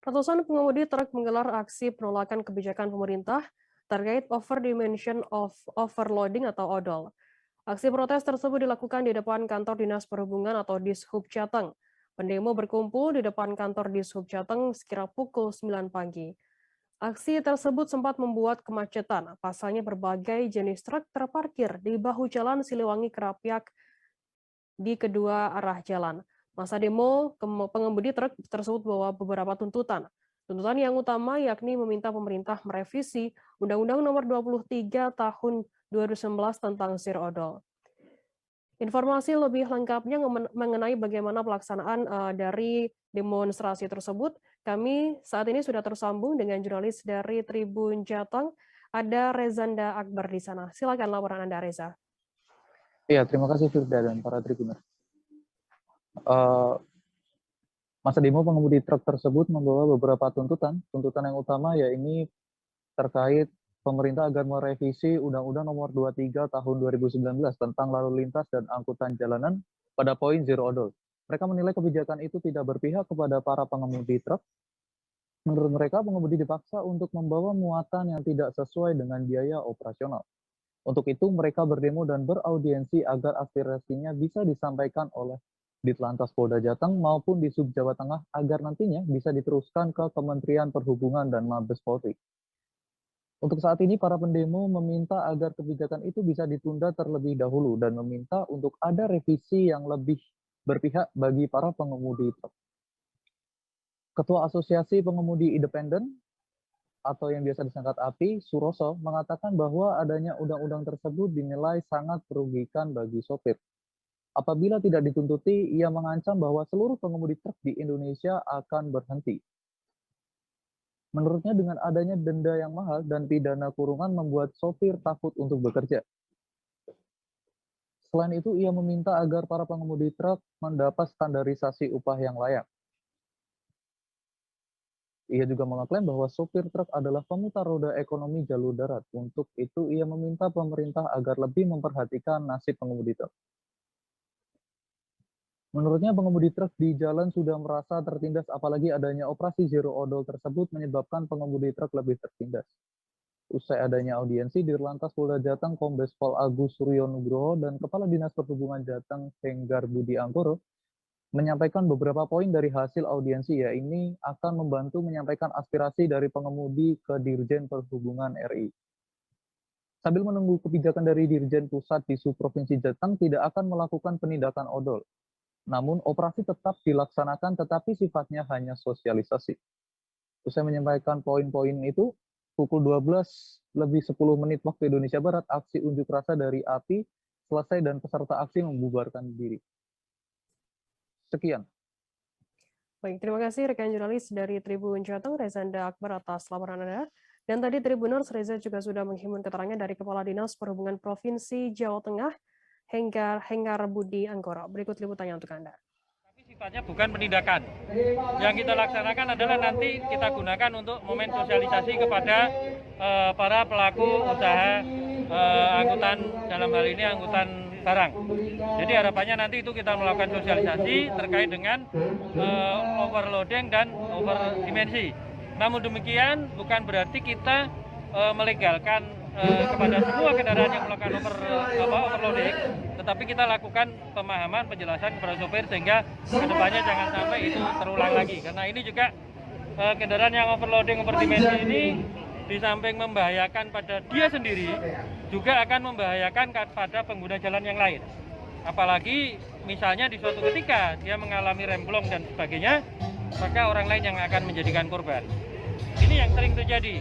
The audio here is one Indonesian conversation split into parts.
Ratusan pengemudi truk menggelar aksi penolakan kebijakan pemerintah terkait overdimension of overloading atau odol. Aksi protes tersebut dilakukan di depan kantor Dinas Perhubungan atau Dishub Jateng. Pendemo berkumpul di depan kantor Dishub Jateng sekira pukul 9 pagi. Aksi tersebut sempat membuat kemacetan, pasalnya berbagai jenis truk terparkir di bahu jalan Siliwangi Kerapiak di kedua arah jalan. Masa demo pengemudi truk tersebut bawa beberapa tuntutan. Tuntutan yang utama yakni meminta pemerintah merevisi Undang-Undang Nomor 23 Tahun 2019 tentang zero odol. Informasi lebih lengkapnya mengenai bagaimana pelaksanaan dari demonstrasi tersebut, kami saat ini sudah tersambung dengan jurnalis dari Tribun Jateng, ada Rezanda Akbar di sana. Silakan laporan Anda, Reza. Iya, terima kasih Firda dan para tribuner. Masa demo pengemudi truk tersebut membawa beberapa tuntutan. Tuntutan yang utama yaitu terkait pemerintah agar merevisi Undang-Undang Nomor 23 Tahun 2019 tentang lalu lintas dan angkutan jalanan pada poin zero odol. Mereka menilai kebijakan itu tidak berpihak kepada para pengemudi truk. Menurut mereka, pengemudi dipaksa untuk membawa muatan yang tidak sesuai dengan biaya operasional. Untuk itu, mereka berdemo dan beraudiensi agar aspirasinya bisa disampaikan oleh Ditlantas Polda Jateng maupun di Sub Jawa Tengah agar nantinya bisa diteruskan ke Kementerian Perhubungan dan Mabes Polri. Untuk saat ini, para pendemo meminta agar kebijakan itu bisa ditunda terlebih dahulu dan meminta untuk ada revisi yang lebih berpihak bagi para pengemudi truk. Ketua Asosiasi Pengemudi Independen atau yang biasa disingkat API, Suroso, mengatakan bahwa adanya undang-undang tersebut dinilai sangat merugikan bagi sopir. Apabila tidak dituntuti, ia mengancam bahwa seluruh pengemudi truk di Indonesia akan berhenti. Menurutnya dengan adanya denda yang mahal dan pidana kurungan membuat sopir takut untuk bekerja. Selain itu, ia meminta agar para pengemudi truk mendapat standarisasi upah yang layak. Ia juga mengaklaim bahwa sopir truk adalah pemutar roda ekonomi jalur darat. Untuk itu, ia meminta pemerintah agar lebih memperhatikan nasib pengemudi truk. Menurutnya, pengemudi truk di jalan sudah merasa tertindas, apalagi adanya operasi zero odol tersebut menyebabkan pengemudi truk lebih tertindas. Usai adanya audiensi, Dirlantas Polda Jateng Kombes Pol Agus Suryo Nugroho dan Kepala Dinas Perhubungan Jateng Henggar Budi Anggoro menyampaikan beberapa poin dari hasil audiensi, yaitu akan membantu menyampaikan aspirasi dari pengemudi ke Dirjen Perhubungan RI. Sambil menunggu kebijakan dari Dirjen Pusat di Provinsi Jateng tidak akan melakukan penindakan odol. Namun operasi tetap dilaksanakan tetapi sifatnya hanya sosialisasi. Usai menyampaikan poin-poin itu, pukul 12:10 waktu Indonesia Barat, aksi unjuk rasa dari API selesai dan peserta aksi membubarkan diri. Sekian. Baik, terima kasih rekan jurnalis dari Tribun Jateng, Rezanda Akbar atas laporan Anda. Dan tadi Tribuners, Reza juga sudah menghimpun keterangan dari Kepala Dinas Perhubungan Provinsi Jawa Tengah, Henggar Budi Anggoro. Berikut liputannya untuk Anda. Tapi sifatnya bukan penindakan. Yang kita laksanakan adalah nanti kita gunakan untuk momen sosialisasi kepada para pelaku usaha angkutan, dalam hal ini angkutan barang. Jadi harapannya nanti itu kita melakukan sosialisasi terkait dengan overloading dan overdimensi. Namun demikian bukan berarti kita melegalkan kepada semua kendaraan yang melakukan overloading, tetapi kita lakukan pemahaman, penjelasan kepada sopir sehingga kedepannya jangan sampai itu terulang lagi. Karena ini juga kendaraan yang overloading, overdimensi ini di samping membahayakan pada dia sendiri, juga akan membahayakan pada pengguna jalan yang lain. Apalagi misalnya di suatu ketika dia mengalami remblong dan sebagainya, maka orang lain yang akan menjadikan korban. Ini yang sering terjadi.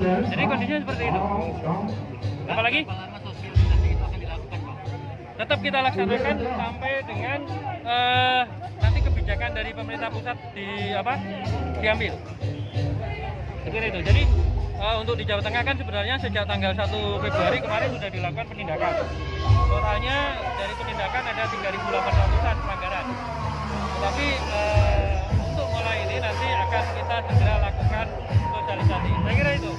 Jadi kondisinya seperti itu. Apalagi tetap kita laksanakan sampai dengan nanti kebijakan dari pemerintah pusat diambil. Seperti itu. Jadi untuk di Jawa Tengah kan sebenarnya sejak tanggal 1 Februari kemarin sudah dilakukan penindakan. Totalnya dari penindakan ada 3.800-an pelanggaran. Tapi untuk mulai ini nanti akan kita segera lakukan sosialisasi. Saya kira itu.